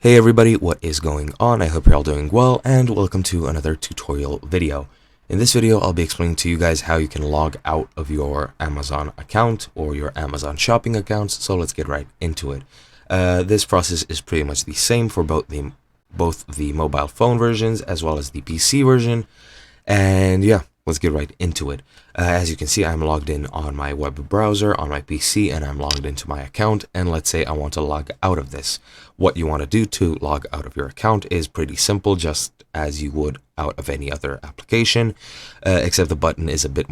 Hey everybody, what is going on? I hope you're all doing well, and welcome to another tutorial video. In this video, I'll be explaining to you guys how you can log out of your Amazon account or your Amazon shopping accounts, so let's get right into it. This process is pretty much the same for both the mobile phone versions as well as the PC version, and yeah, let's get right into it. As you can see, I'm logged in on my web browser on my PC, and I'm logged into my account, and let's say I want to log out of this. What you want to do to log out of your account is pretty simple, just as you would out of any other application, except the button is a bit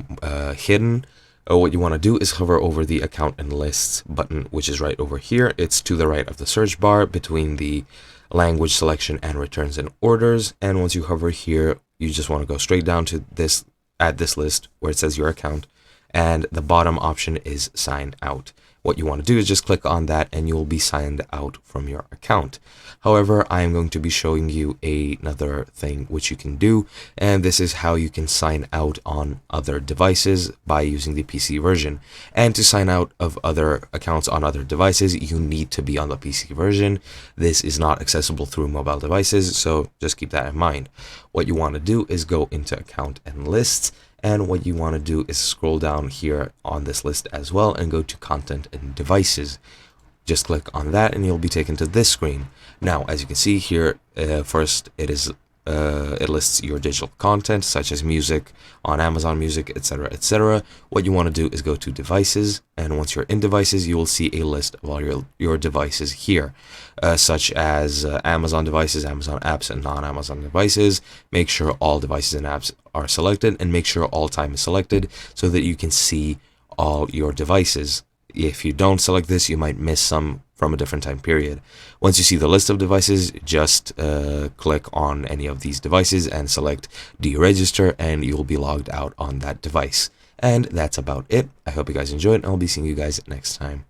hidden. What you want to do is hover over the account and lists button, which is right over here. It's to the right of the search bar between the language selection and returns and orders. And once you hover here, you just want to go straight down to this, add this list where it says your account, and the bottom option is sign out. What you want to do is just click on that and you will be signed out from your account. However, I am going to be showing you another thing which you can do, and this is how you can sign out on other devices by using the PC version. And to sign out of other accounts on other devices, you need to be on the PC version. This is not accessible through mobile devices, so just keep that in mind. What you want to do is go into account and lists, and what you want to do is scroll down here on this list as well and go to content and devices. Just click on that and you'll be taken to this screen. Now, as you can see here, first it lists your digital content such as music on Amazon Music, etc., etc. What you want to do is go to devices, and once you're in devices, you will see a list of all your devices here, such as Amazon devices, Amazon apps, and non-Amazon devices. Make sure all devices and apps are selected, and make sure all time is selected so that you can see all your devices. If you don't select this, you might miss some from a different time period. Once you see the list of devices, just click on any of these devices and select deregister, and you'll be logged out on that device. And that's about it. I hope you guys enjoyed, and I'll be seeing you guys next time.